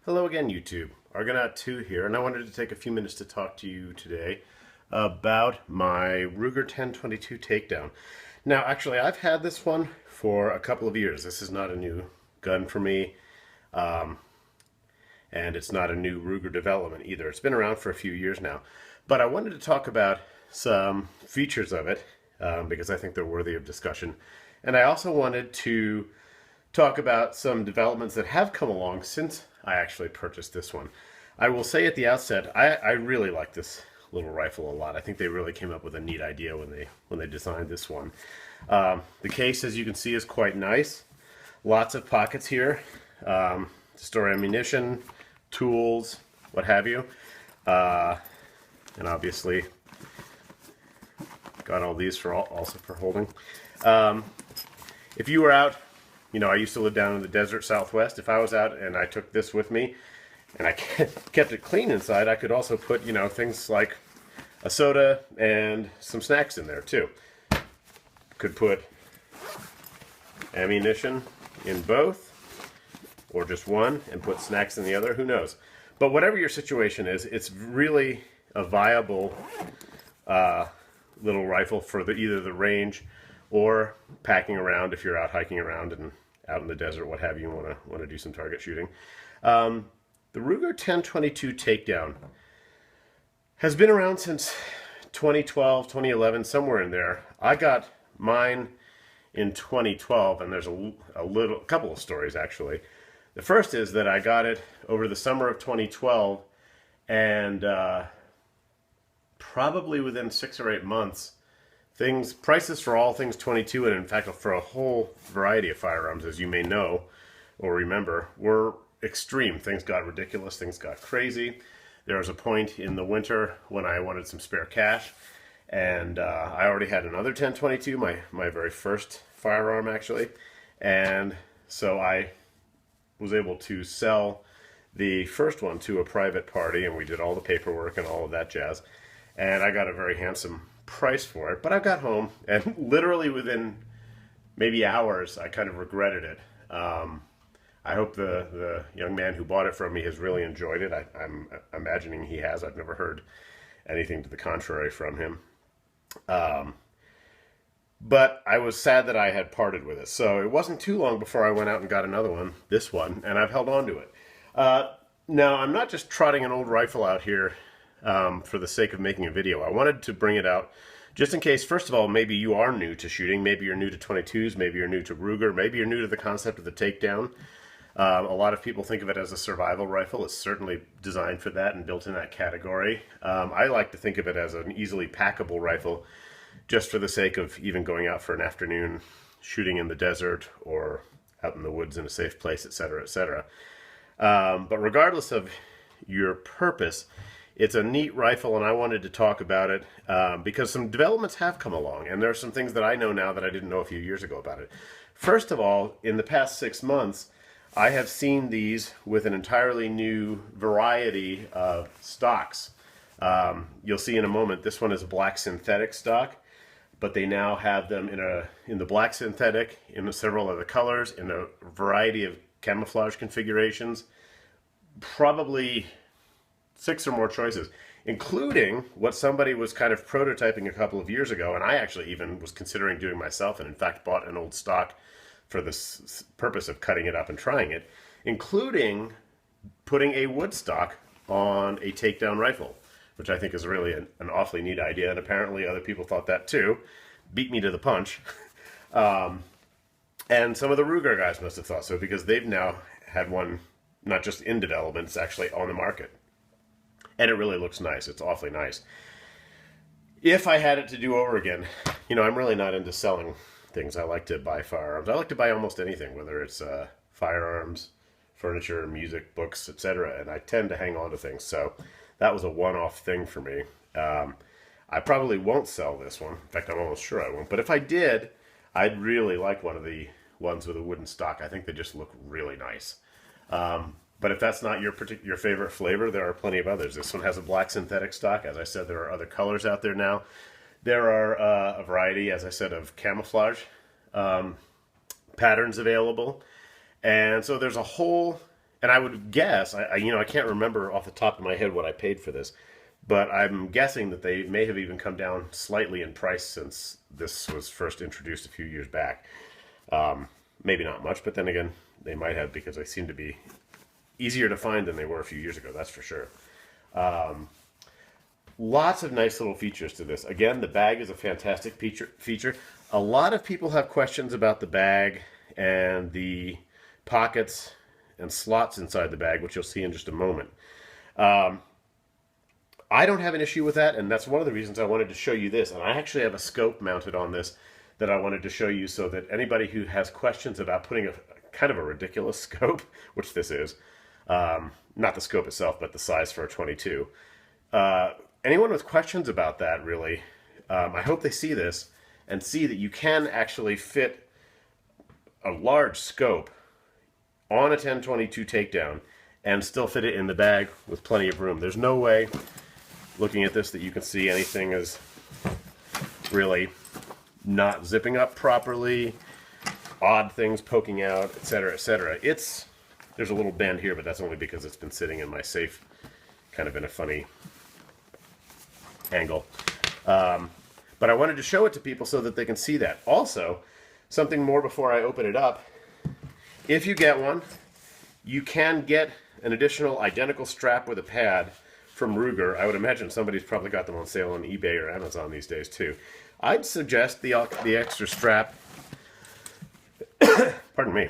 Hello again, YouTube. Argonaut2 here, and I wanted to take a few minutes to talk to you today about my Ruger 10/22 Takedown. Now, actually, I've had this one for a couple of years. This is not a new gun for me, and it's not a new Ruger development either. It's been around for a few years now. But I wanted to talk about some features of it because I think they're worthy of discussion. And I also wanted to talk about some developments that have come along since I actually purchased this one. I will say at the outset, I really like this little rifle a lot. I think they really came up with a neat idea when they designed this one. The case, as you can see, is quite nice. Lots of pockets here to store ammunition, tools, what have you. And obviously got all these for also for holding. If you were out, I used to live down in the desert Southwest. If I was out and I took this with me and I kept it clean inside, I could also put, things like a soda and some snacks in there too. Could put ammunition in both or just one and put snacks in the other, who knows. But whatever your situation is, it's really a viable little rifle for either the range or packing around if you're out hiking around and out in the desert, what have you, want to do some target shooting. The Ruger 10/22 Takedown has been around since 2012, 2011, somewhere in there. I got mine in 2012, and there's a couple of stories actually. The first is that I got it over the summer of 2012, and probably within 6 or 8 months, prices for all things 22, and in fact for a whole variety of firearms, as you may know or remember, were extreme. Things got ridiculous, things got crazy. There was a point in the winter when I wanted some spare cash, and I already had another 10/22, my very first firearm actually, and so I was able to sell the first one to a private party, and we did all the paperwork and all of that jazz, and I got a very handsome price for it. But I got home, and literally within maybe hours I kind of regretted it. I hope the young man who bought it from me has really enjoyed it. I'm imagining he has. I've never heard anything to the contrary from him. But I was sad that I had parted with it. So it wasn't too long before I went out and got another one, this one, and I've held on to it. Now, I'm not just trotting an old rifle out here for the sake of making a video. I wanted to bring it out just in case, first of all, maybe you are new to shooting, maybe you're new to 22s, maybe you're new to Ruger, maybe you're new to the concept of the Takedown. A lot of people think of it as a survival rifle. It's certainly designed for that and built in that category. I like to think of it as an easily packable rifle, just for the sake of even going out for an afternoon shooting in the desert or out in the woods in a safe place, etc., etc. But regardless of your purpose, it's a neat rifle, and I wanted to talk about it because some developments have come along, and there are some things that I know now that I didn't know a few years ago about it. First of all, in the past 6 months, I have seen these with an entirely new variety of stocks. You'll see in a moment, this one is a black synthetic stock, but they now have them in the black synthetic, in several other colors, in a variety of camouflage configurations, probably 6 or more choices, including what somebody was kind of prototyping a couple of years ago, and I actually even was considering doing myself, and in fact bought an old stock for the purpose of cutting it up and trying it, including putting a wood stock on a Takedown rifle, which I think is really an awfully neat idea, and apparently other people thought that too. Beat me to the punch. And some of the Ruger guys must have thought so, because they've now had one not just in development, it's actually on the market. And it really looks nice. It's awfully nice. If I had it to do over again, I'm really not into selling things. I like to buy firearms. I like to buy almost anything, whether it's firearms, furniture, music, books, etc. And I tend to hang on to things. So that was a one-off thing for me. I probably won't sell this one. In fact, I'm almost sure I won't. But if I did, I'd really like one of the ones with a wooden stock. I think they just look really nice. But if that's not your favorite flavor, there are plenty of others. This one has a black synthetic stock. As I said, there are other colors out there now. There are a variety, as I said, of camouflage patterns available. And so there's a whole And I would guess, I can't remember off the top of my head what I paid for this, but I'm guessing that they may have even come down slightly in price since this was first introduced a few years back. Maybe not much, but then again, they might have, because they seem to be easier to find than they were a few years ago, that's for sure. Lots of nice little features to this. Again, the bag is a fantastic feature. A lot of people have questions about the bag and the pockets and slots inside the bag, which you'll see in just a moment. I don't have an issue with that, and that's one of the reasons I wanted to show you this. And I actually have a scope mounted on this that I wanted to show you, so that anybody who has questions about putting a kind of a ridiculous scope, which this is, not the scope itself, but the size for a 22. Anyone with questions about that, really, I hope they see this and see that you can actually fit a large scope on a 1022 Takedown and still fit it in the bag with plenty of room. There's no way, looking at this, that you can see anything is really not zipping up properly, odd things poking out, etc., etc. There's a little bend here, but that's only because it's been sitting in my safe kind of in a funny angle. But I wanted to show it to people so that they can see that. Also, something more before I open it up, if you get one, you can get an additional identical strap with a pad from Ruger. I would imagine somebody's probably got them on sale on eBay or Amazon these days too. I'd suggest the extra strap, pardon me,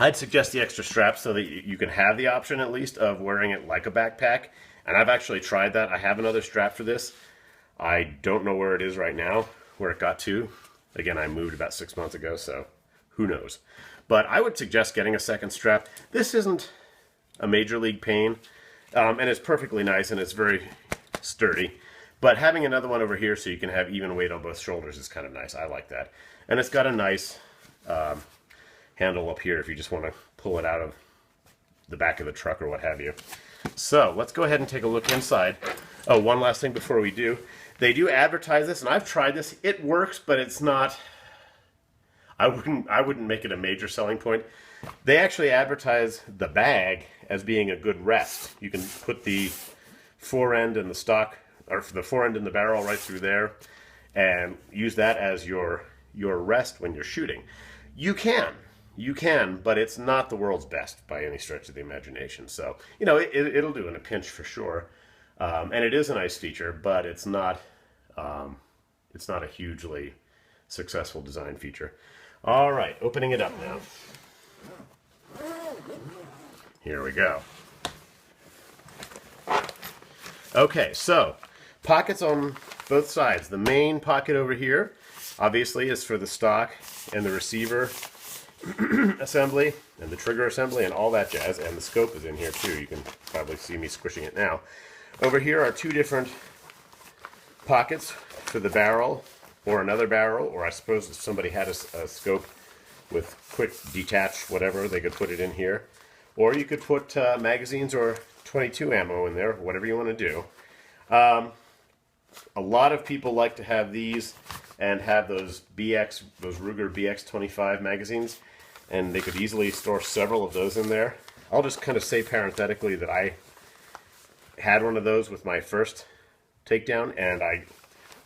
I'd suggest the extra strap so that you can have the option at least of wearing it like a backpack. And I've actually tried that. I have another strap for this. I don't know where it is right now, where it got to. Again, I moved about 6 months ago, so who knows. But I would suggest getting a second strap. This isn't a major league pain, and it's perfectly nice, and it's very sturdy. But having another one over here so you can have even weight on both shoulders is kind of nice. I like that. And it's got a nice handle up here if you just want to pull it out of the back of the truck or what have you. So let's go ahead and take a look inside. Oh, one last thing before we do. They do advertise this, and I've tried this. It works, but it's not... I wouldn't make it a major selling point. They actually advertise the bag as being a good rest. You can put the fore end and the stock, or the fore end and the barrel right through there, and use that as your rest when you're shooting. You can, but it's not the world's best by any stretch of the imagination. So, you know, it'll do in a pinch for sure. And it is a nice feature, but it's not a hugely successful design feature. All right, opening it up now. Here we go. Okay, so pockets on both sides. The main pocket over here, obviously, is for the stock and the receiver assembly and the trigger assembly and all that jazz, and the scope is in here too. You can probably see me squishing it now. Over here are two different pockets for the barrel or another barrel, or I suppose if somebody had a scope with quick detach whatever, they could put it in here. Or you could put magazines or 22 ammo in there, whatever you want to do. A lot of people like to have these and have those Ruger BX25 magazines, and they could easily store several of those in there. I'll just kind of say parenthetically that I had one of those with my first Takedown, and I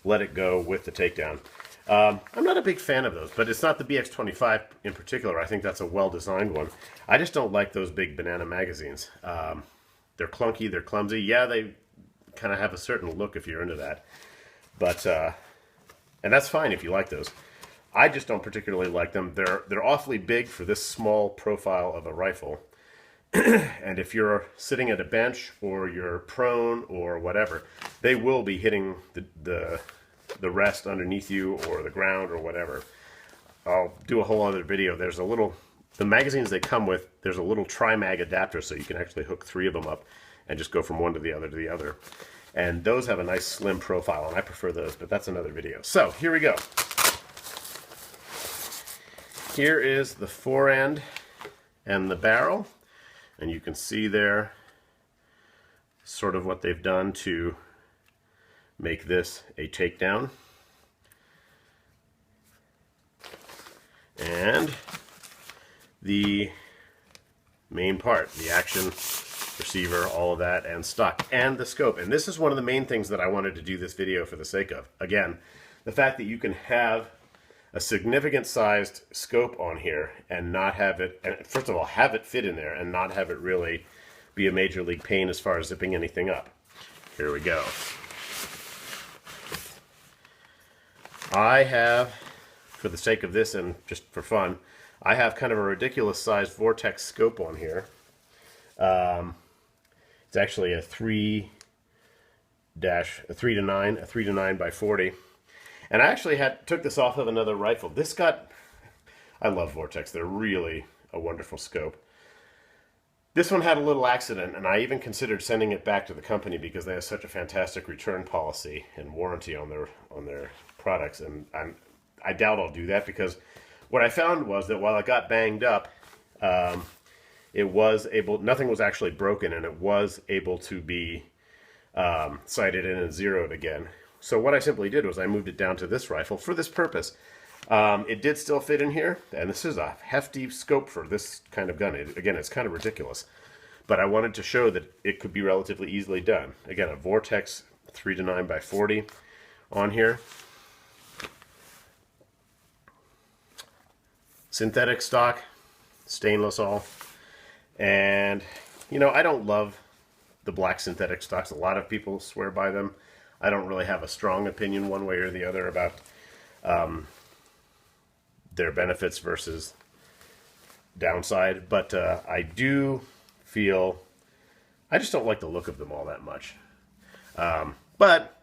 let it go with the Takedown. I'm not a big fan of those, but it's not the BX25 in particular. I think that's a well-designed one. I just don't like those big banana magazines. They're clunky, they're clumsy. Yeah, they kind of have a certain look if you're into that. But, and that's fine if you like those. I just don't particularly like them. They're awfully big for this small profile of a rifle. And if you're sitting at a bench or you're prone or whatever, they will be hitting the rest underneath you or the ground or whatever. I'll do a whole other video. There's a little, the magazines they come with, there's a little tri-mag adapter so you can actually hook 3 of them up and just go from one to the other to the other. And those have a nice slim profile, and I prefer those, but that's another video. So here we go. Here is the fore end and the barrel. And you can see there sort of what they've done to make this a Takedown. And the main part, the action, receiver, all of that, and stock, and the scope. And this is one of the main things that I wanted to do this video for the sake of. Again, the fact that you can have a significant sized scope on here and not have it, and first of all, have it fit in there and not have it really be a major league pain as far as zipping anything up. Here we go. I have, for the sake of this and just for fun, I have kind of a ridiculous sized vortex scope on here. It's actually a 3 to 9 by 40. And I actually took this off of another rifle. This got, I love Vortex. They're really a wonderful scope. This one had a little accident, and I even considered sending it back to the company because they have such a fantastic return policy and warranty on their products. And I doubt I'll do that, because what I found was that while it got banged up, nothing was actually broken, and it was able to be sighted in and zeroed again. So what I simply did was I moved it down to this rifle for this purpose. It did still fit in here, and this is a hefty scope for this kind of gun. Again, it's kind of ridiculous, but I wanted to show that it could be relatively easily done. Again, a Vortex 3 to 9 by 40 on here. Synthetic stock, stainless all. And, you know, I don't love the black synthetic stocks. A lot of people swear by them. I don't really have a strong opinion one way or the other about their benefits versus downside, but I do feel, I just don't like the look of them all that much. But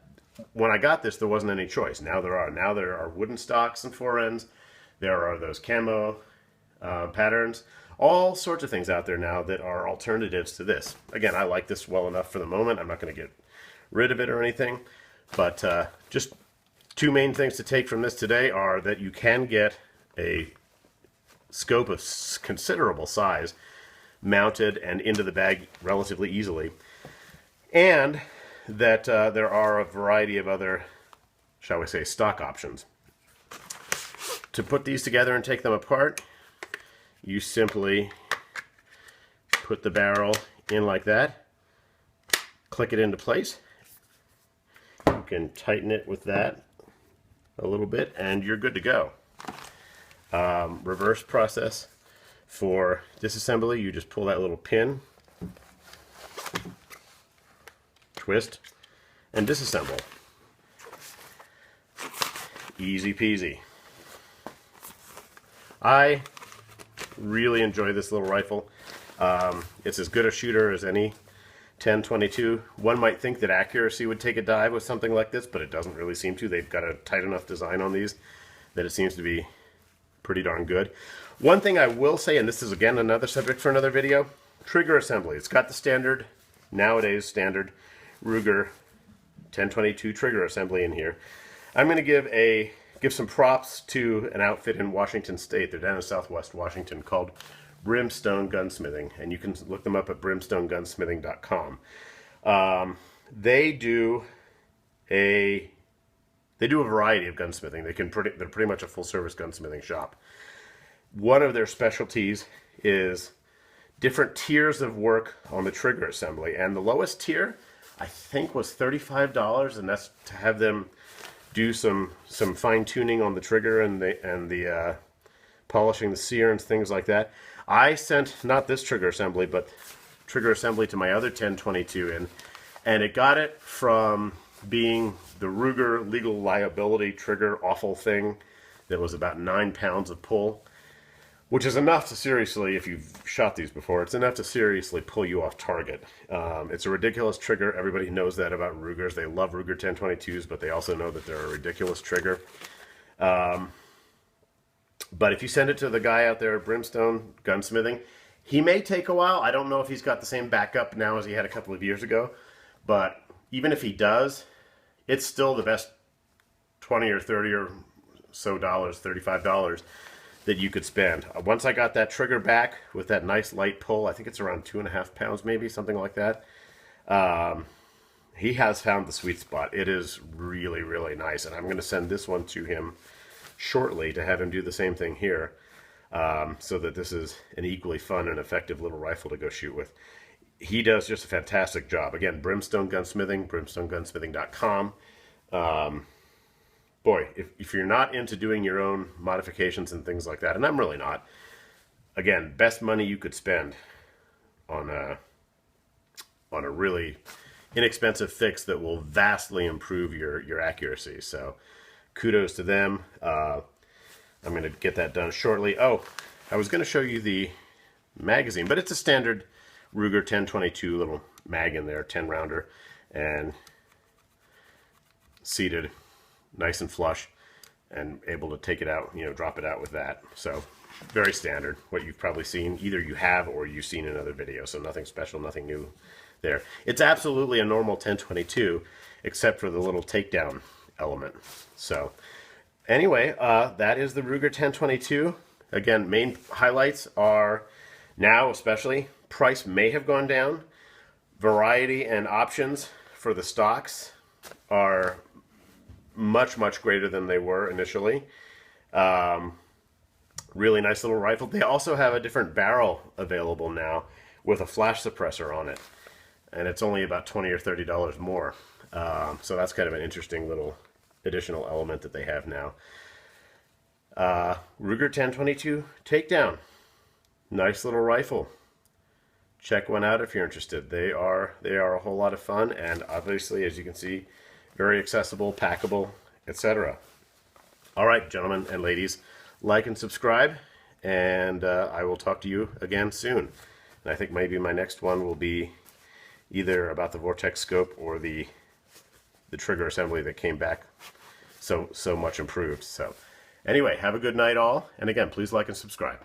when I got this, there wasn't any choice. Now there are. Now there are wooden stocks and forends. There are those camo patterns. All sorts of things out there now that are alternatives to this. Again, I like this well enough for the moment. I'm not going to get rid of it or anything, but just two main things to take from this today are that you can get a scope of considerable size mounted and into the bag relatively easily, and that there are a variety of other, shall we say, stock options. To put these together and take them apart, you simply put the barrel in like that, click it into place. You can tighten it with that a little bit, and you're good to go. Reverse process for disassembly, you just pull that little pin, twist, and disassemble. Easy peasy. I really enjoy this little rifle. It's as good a shooter as any 10-22. One might think that accuracy would take a dive with something like this, but it doesn't really seem to. They've got a tight enough design on these that it seems to be pretty darn good. One thing I will say, and this is again another subject for another video, trigger assembly. It's got the standard, nowadays standard Ruger 10-22 trigger assembly in here. I'm going to give some props to an outfit in Washington State. They're down in Southwest Washington called Brimstone Gunsmithing, and you can look them up at brimstonegunsmithing.com. They do a variety of gunsmithing. They're pretty much a full-service gunsmithing shop. One of their specialties is different tiers of work on the trigger assembly, and the lowest tier I think was $35, and that's to have them do some fine-tuning on the trigger and the polishing the sear and things like that. I sent not this trigger assembly, but trigger assembly to my other 10-22 and it got it from being the Ruger legal liability trigger awful thing that was about 9 pounds of pull, which is enough to seriously, if you've shot these before, it's enough to seriously pull you off target. It's a ridiculous trigger. Everybody knows that about Rugers. They love Ruger 10-22s, but they also know that they're a ridiculous trigger. But if you send it to the guy out there at Brimstone Gunsmithing, he may take a while. I don't know if he's got the same backup now as he had a couple of years ago, but even if he does, it's still the best 20 or 30 or so dollars, $35 that you could spend. Once I got that trigger back with that nice light pull, I think it's around 2.5 pounds maybe, something like that. He has found the sweet spot. It is really, really nice, and I'm going to send this one to him shortly to have him do the same thing here. so that this is an equally fun and effective little rifle to go shoot with. He does just a fantastic job. Again, Brimstone Gunsmithing, brimstonegunsmithing.com. Boy, if you're not into doing your own modifications and things like that, and I'm really not, again, best money you could spend on a really inexpensive fix that will vastly improve your accuracy. So kudos to them. I'm going to get that done shortly. Oh, I was going to show you the magazine, but it's a standard Ruger 1022 little mag in there, 10 rounder, and seated nice and flush, and able to take it out, you know, drop it out with that. So very standard, what you've probably seen, either you have or you've seen in other videos. So nothing special, nothing new there. It's absolutely a normal 1022, except for the little takedown element. So anyway, that is the Ruger 1022. Again, main highlights are, now especially, price may have gone down. Variety and options for the stocks are much, much greater than they were initially. Really nice little rifle. They also have a different barrel available now with a flash suppressor on it, and it's only about $20 or $30 more. So that's kind of an interesting little additional element that they have now. Ruger 1022 Takedown. Nice little rifle. Check one out if you're interested. They are a whole lot of fun, and obviously, as you can see, very accessible, packable, etc. All right, gentlemen and ladies, like and subscribe, and I will talk to you again soon. And I think maybe my next one will be either about the Vortex scope or the trigger assembly that came back so much improved. So anyway, have a good night all, and again, please like and subscribe.